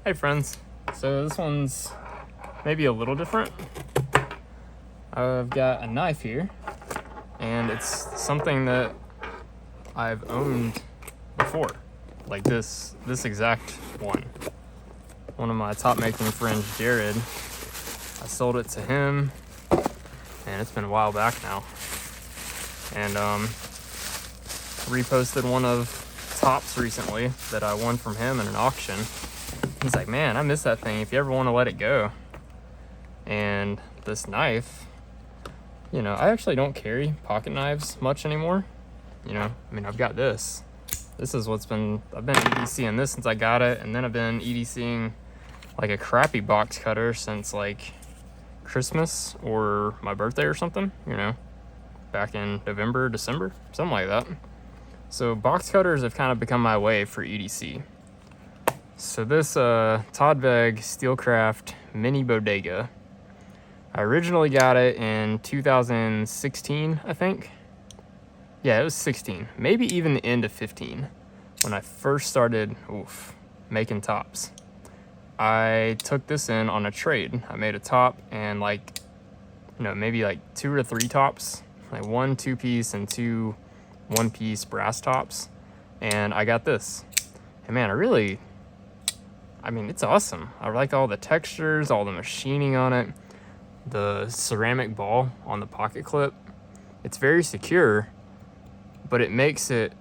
Hey friends, so this one's maybe a little different. I've got a knife here, and it's something that I've owned before, like this exact one. One of my top making friends, Jared, I sold it to him, and it's been a while back now, and reposted one of Tops recently that I won from him in an auction. He's like, man, I miss that thing if you ever want to let it go. And this knife, you know, I actually don't carry pocket knives much anymore. You know, I mean, I've got this. This is I've been EDCing this since I got it, and then I've been EDCing like a crappy box cutter since like Christmas or my birthday or something, you know, back in November, December, something like that. So box cutters have kind of become my way for EDC. So this Todd Begg Steelcraft Mini Bodega, I originally got it in 2016, I think. Yeah, it was 16, maybe even the end of 15, when I first started making tops. I took this in on a trade. I made a top and like, you know, maybe like 2 or 3 tops, like 1 2-piece and 2 1-piece brass tops, and I got this. And man, I mean, it's awesome. I like all the textures, all the machining on it, the ceramic ball on the pocket clip. It's very secure, but it makes it,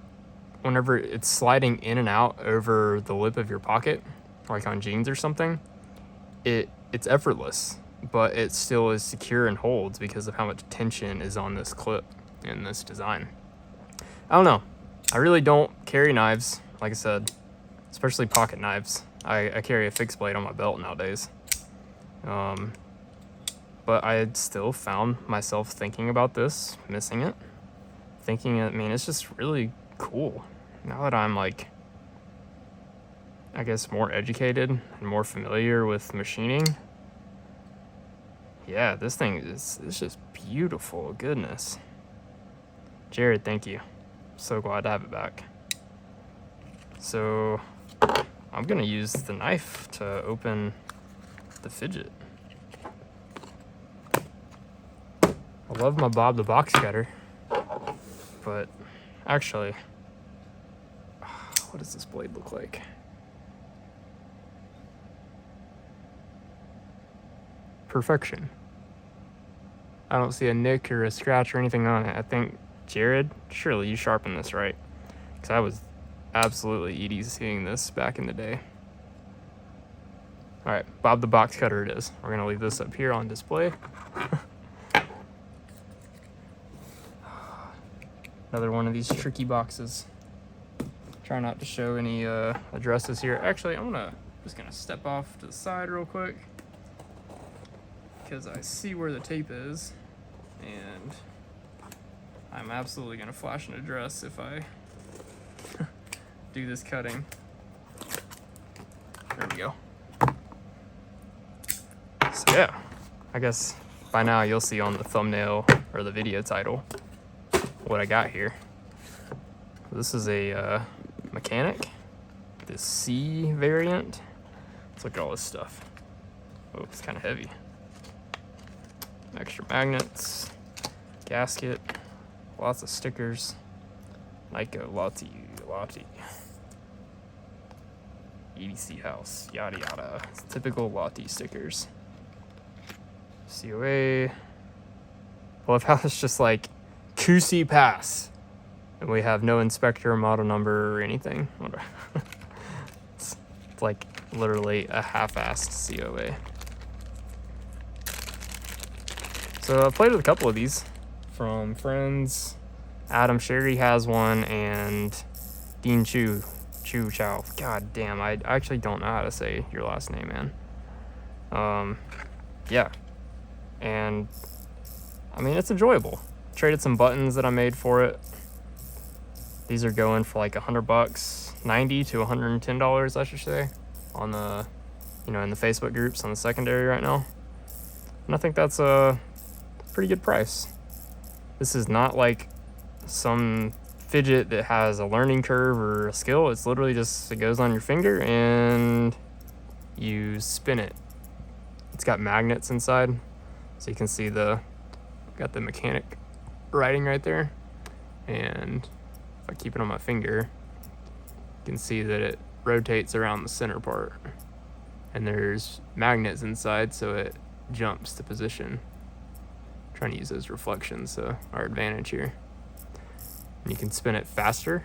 whenever it's sliding in and out over the lip of your pocket, like on jeans or something, it's effortless, but it still is secure and holds because of how much tension is on this clip in this design. I don't know. I really don't carry knives, like I said, especially pocket knives. I carry a fixed blade on my belt nowadays. But I had still found myself thinking about this, missing it. I mean, it's just really cool. Now that I'm like, I guess, more educated and more familiar with machining. Yeah, this thing it's just beautiful, goodness. Jared, thank you. So glad to have it back. So I'm gonna use the knife to open the fidget. I love my Bob the box cutter, but actually, what does this blade look like? Perfection. I don't see a nick or a scratch or anything on it. I think, Jared, surely you sharpened this right, because I was absolutely EDCing this back in the day. All right, Bob the box cutter it is. We're gonna leave this up here on display. Another one of these tricky boxes. Try not to show any addresses here. Actually, I'm just gonna step off to the side real quick because I see where the tape is, and I'm absolutely gonna flash an address if I do this cutting. There we go. So yeah, I guess by now you'll see on the thumbnail or the video title what I got here. This is a mechanic, the C variant. Let's look at all this stuff. Oh, it's kind of heavy. Extra magnets, gasket, lots of stickers. Lautie, EDC house, yada yada. It's typical Lautie stickers. COA. I love how it's just like QC pass, and we have no inspector, model number, or anything. It's like literally a half-assed COA. So I've played with a couple of these from friends. Adam Sherry has one, and Dean Chu Chow. God damn, I actually don't know how to say your last name, man. Yeah, and I mean, it's enjoyable. Traded some buttons that I made for it. These are going for like $100, $90 to $110, I should say, on the, you know, in the Facebook groups on the secondary right now. And I think that's a pretty good price. This is not like some fidget that has a learning curve or a skill. It's literally just, it goes on your finger and you spin it. It's got magnets inside, so you can see got the mechanic writing right there. And if I keep it on my finger, you can see that it rotates around the center part. And there's magnets inside, so it jumps to position. I'm trying to use those reflections to our advantage here. And you can spin it faster.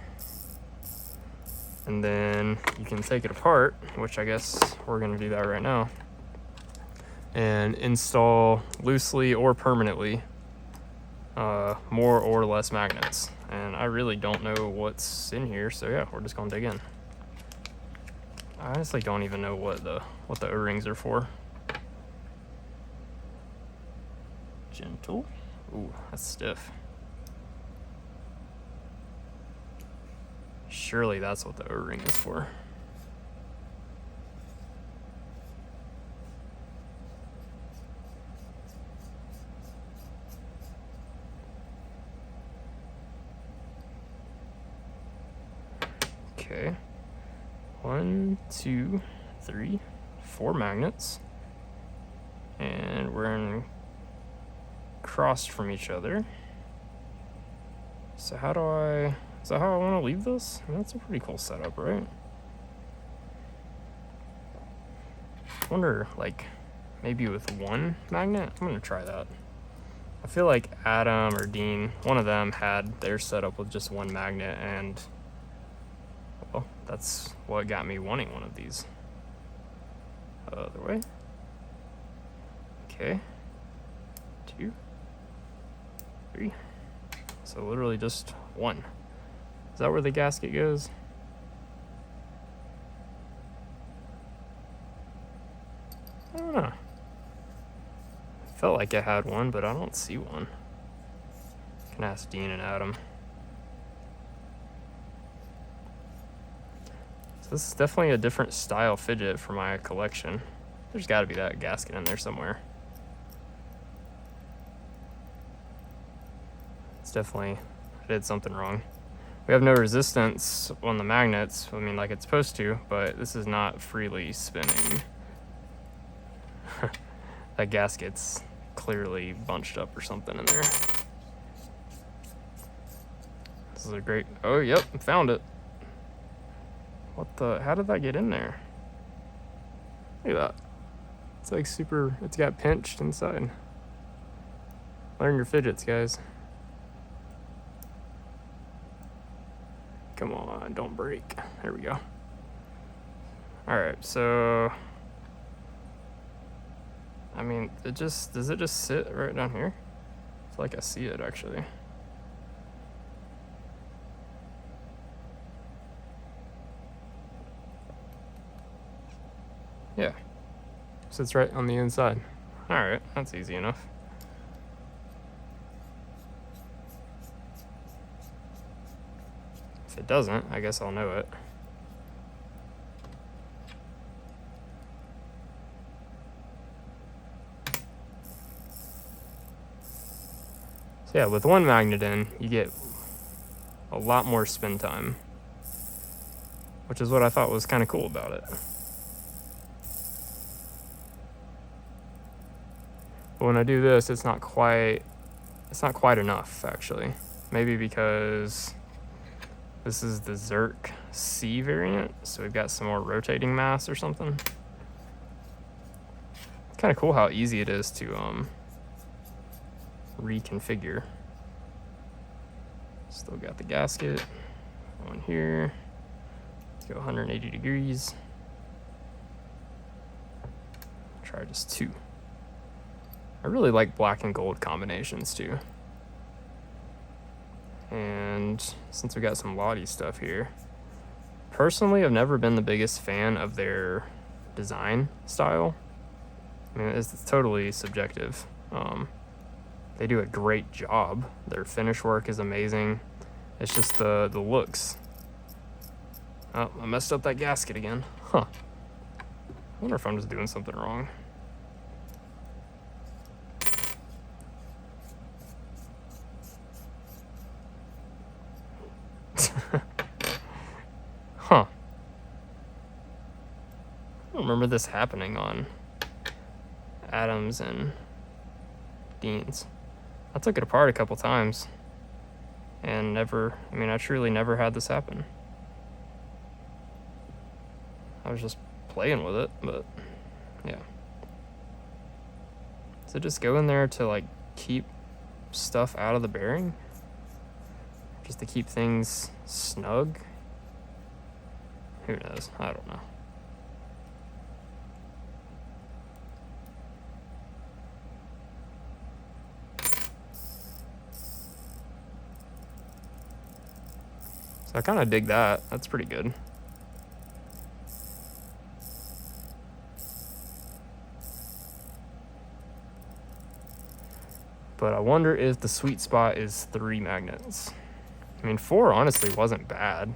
And then you can take it apart, which I guess we're gonna do that right now, and install loosely or permanently more or less magnets. And I really don't know what's in here, so yeah, we're just gonna dig in. I honestly don't even know what the O-rings are for. Gentle. Ooh, that's stiff. Surely that's what the O-ring is for. Okay. 1, 2, 3, 4 magnets. And we're in crossed from each other. So is that how I want to leave this? I mean, that's a pretty cool setup, right? I wonder, like, maybe with one magnet? I'm gonna try that. I feel like Adam or Dean, one of them had their setup with just one magnet, and well, that's what got me wanting one of these. Other way. Okay. 2, 3. So literally just one. Is that where the gasket goes? I don't know. Felt like I had one, but I don't see one. Can ask Dean and Adam. So this is definitely a different style fidget for my collection. There's got to be that gasket in there somewhere. It's definitely, I did something wrong. We have no resistance on the magnets, I mean, like it's supposed to, but this is not freely spinning. That gasket's clearly bunched up or something in there. This is a great, oh, yep, found it. What the, how did that get in there? Look at that. It's like super, it's got pinched inside. Learn your fidgets, guys. Come on, don't break. There we go. All right, so, I mean, does it just sit right down here? I feel like I see it actually. Yeah, sits right on the inside. All right, that's easy enough. If it doesn't, I guess I'll know it. So yeah, with one magnet in, you get a lot more spin time, which is what I thought was kind of cool about it. But when I do this, it's not quite enough, actually. Maybe because this is the Zerk C variant, so we've got some more rotating mass or something. It's kind of cool how easy it is to reconfigure. Still got the gasket, one here, go 180 degrees. Try just 2. I really like black and gold combinations too. And since we got some Lautie stuff here, personally, I've never been the biggest fan of their design style. I mean, it's totally subjective. They do a great job. Their finish work is amazing. It's just the looks. Oh, I messed up that gasket again. Huh. I wonder if I'm just doing something wrong. Huh. don't remember this happening on Adams and Dean's. I took it apart a couple times and never, I mean, I truly never had this happen. I was just playing with it, but yeah. Does it just go in there to like keep stuff out of the bearing? Just to keep things snug? Who knows? I don't know. So I kind of dig that. That's pretty good. But I wonder if the sweet spot is 3 magnets. I mean, 4 honestly wasn't bad.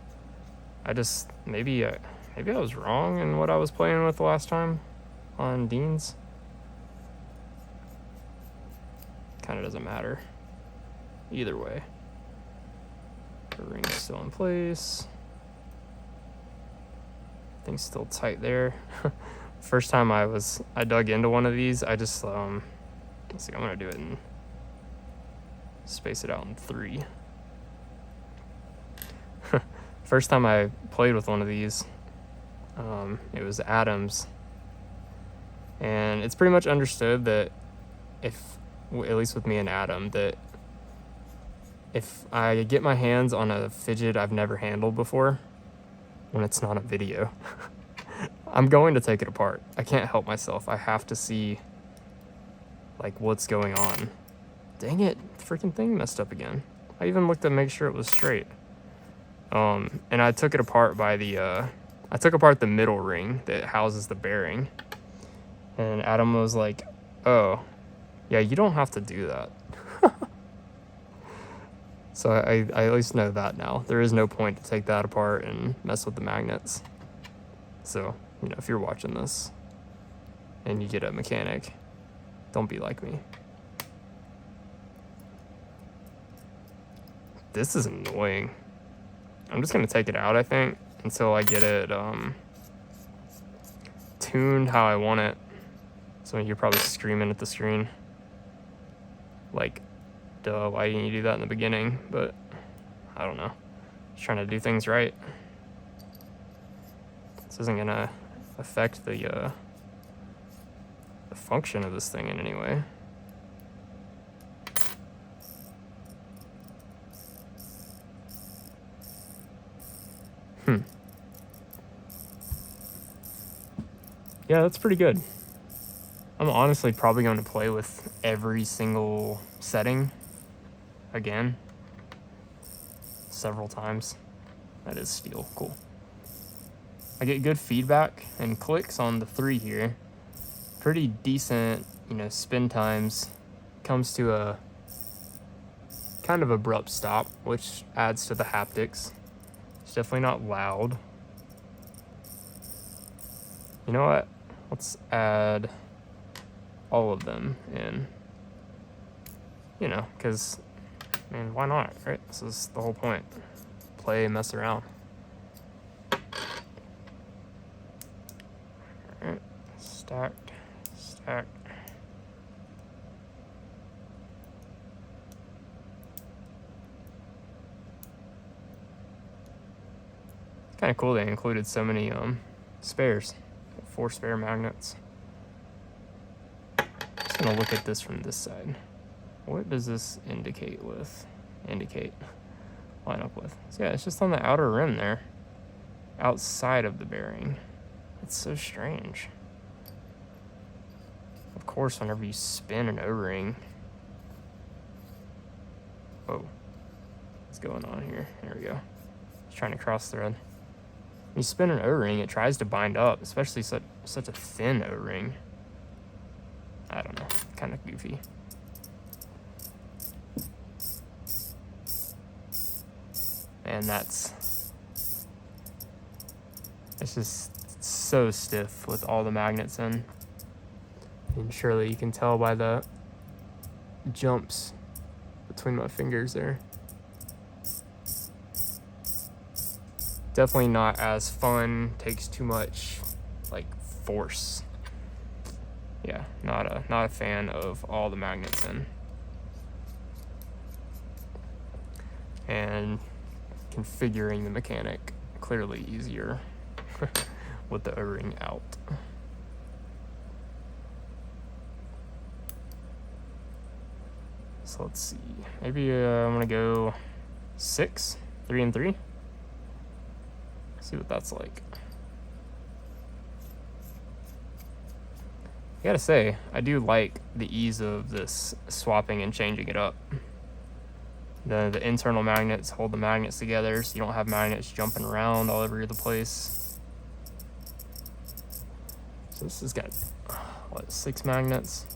I just, maybe I was wrong in what I was playing with the last time on Dean's. Kind of doesn't matter. Either way. The ring's still in place. Thing's still tight there. First time I dug into one of these, I just, let's see, I'm gonna do it and space it out in 3. First time I played with one of these, it was Adams, and it's pretty much understood that at least with me and Adam, that if I get my hands on a fidget I've never handled before, when it's not a video, I'm going to take it apart. I can't help myself. I have to see like what's going on. Dang it, the freaking thing messed up again. I even looked to make sure it was straight. And I took it apart by I took apart the middle ring that houses the bearing. And Adam was like, oh, yeah, you don't have to do that. So I at least know that now. There is no point to take that apart and mess with the magnets. So, you know, if you're watching this and you get a mechanic, don't be like me. This is annoying. I'm just gonna take it out, I think, until I get it tuned how I want it. So you're probably screaming at the screen like, duh, why didn't you do that in the beginning? But I don't know, just trying to do things right. This isn't gonna affect the function of this thing in any way. Yeah, that's pretty good. I'm honestly probably going to play with every single setting again several times. That is steel. Cool. I get good feedback and clicks on the 3 here. Pretty decent, you know, spin times. Comes to a kind of abrupt stop, which adds to the haptics. It's definitely not loud. You know what? Let's add all of them in. You know, because, I mean, why not, right? This is the whole point. Play and mess around. Alright, stacked. It's kind of cool they included so many spares. 4 spare magnets. Just gonna look at this from this side. What does this line up with? So yeah, it's just on the outer rim there, outside of the bearing. It's so strange. Of course, whenever you spin an O-ring, whoa, what's going on here? There we go. Just trying to cross thread. When you spin an O-ring, it tries to bind up, especially such a thin O-ring. I don't know, kind of goofy. And it's just so stiff with all the magnets in. And surely you can tell by the jumps between my fingers there. Definitely not as fun, takes too much like force. Yeah, not a fan of all the magnets in. And configuring the mechanic clearly easier with the O-ring out. So let's see, maybe I'm gonna go 6, 3 and 3. See what that's like. I gotta say, I do like the ease of this swapping and changing it up. The internal magnets hold the magnets together, so you don't have magnets jumping around all over the place. So this has got, what, 6 magnets?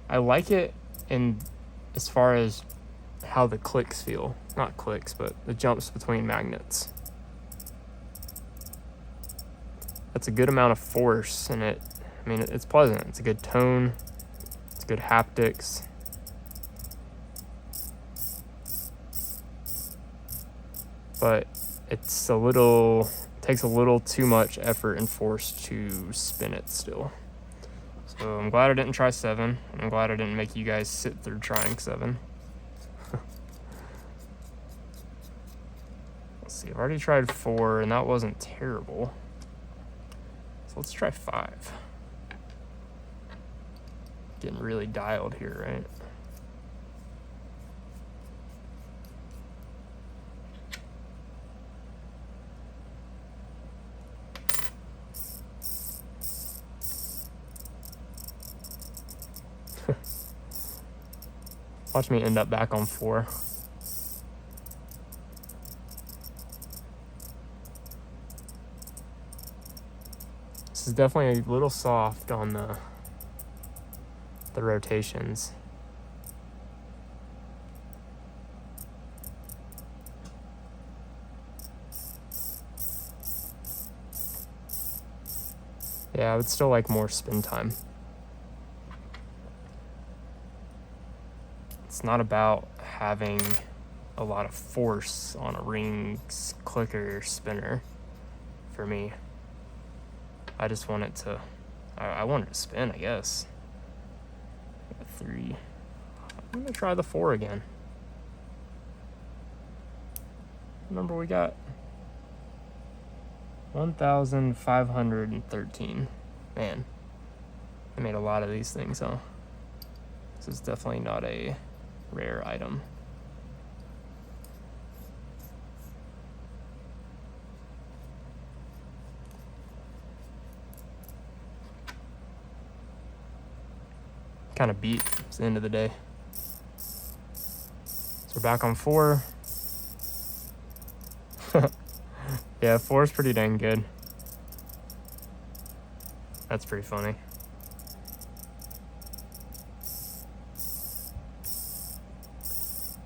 I like it in as far as how the clicks feel. Not clicks, but the jumps between magnets. That's a good amount of force in it. I mean, it's pleasant. It's a good tone. It's good haptics. But it's a little, takes a little too much effort and force to spin it still. So I'm glad I didn't try 7. I'm glad I didn't make you guys sit through trying 7. Let's see, I've already tried 4 and that wasn't terrible. So let's try 5. Getting really dialed here, right? Watch me end up back on 4. This is definitely a little soft on the rotations. Yeah, I would still like more spin time. It's not about having a lot of force on a ring clicker spinner for me. I just want it to, I want it to spin, I guess. 3. I'm gonna try the 4 again. Number we got 1,513. Man, I made a lot of these things, huh? This is definitely not a rare item. Kind of beat. It's the end of the day. So we're back on 4. Yeah, 4 is pretty dang good. That's pretty funny.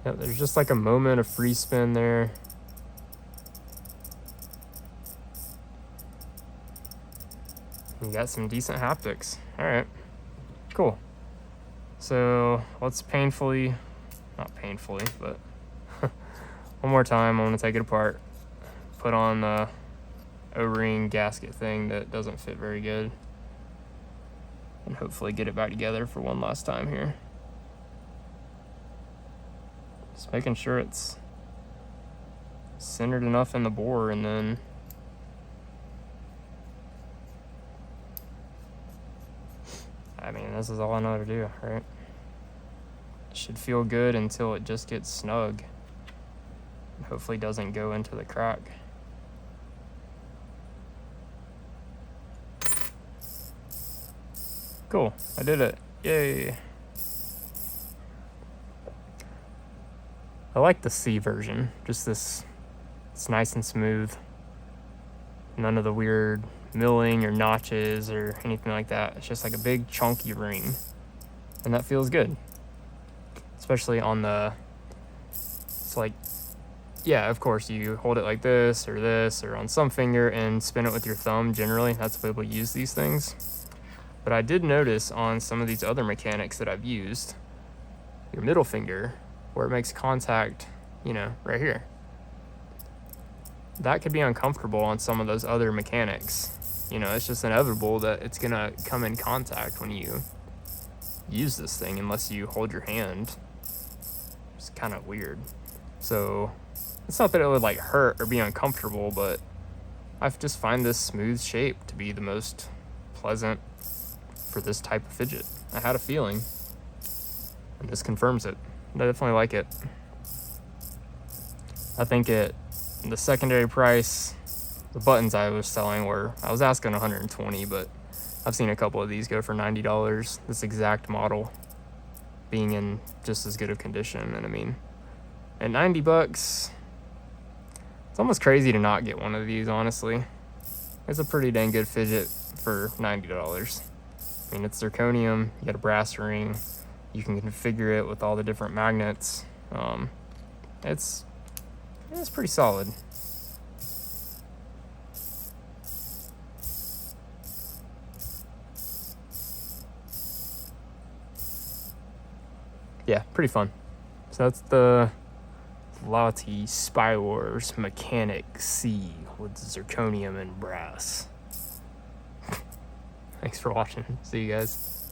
Yeah, there's just like a moment of free spin there. You got some decent haptics. All right, cool. So let's painfully, not painfully, but one more time, I'm gonna take it apart, put on the O-ring gasket thing that doesn't fit very good, and hopefully get it back together for one last time here. Just making sure it's centered enough in the bore, and then I mean, this is all I know how to do, right? It should feel good until it just gets snug. And hopefully doesn't go into the crack. Cool, I did it. Yay. I like the C version. Just this, it's nice and smooth. None of the weird milling or notches or anything like that. It's just like a big chunky ring. And that feels good. Especially on the, it's like, yeah, of course you hold it like this or on some finger and spin it with your thumb generally. That's the way we'll use these things. But I did notice on some of these other mechanics that I've used, your middle finger, where it makes contact, you know, right here. that could be uncomfortable on some of those other mechanics. You know, it's just inevitable that it's gonna come in contact when you use this thing unless you hold your hand. It's kind of weird. So it's not that it would like hurt or be uncomfortable, but I just find this smooth shape to be the most pleasant for this type of fidget. I had a feeling, and this confirms it. I definitely like it. I think the secondary price, the buttons I was selling I was asking 120, but I've seen a couple of these go for $90. This exact model being in just as good of condition. And I mean, at $90, it's almost crazy to not get one of these, honestly. It's a pretty dang good fidget for $90. I mean, it's zirconium, you got a brass ring, you can configure it with all the different magnets. It's pretty solid. Yeah, pretty fun. So that's the Lautie Spy Wars Mechanic C with zirconium and brass. Thanks for watching. See you guys.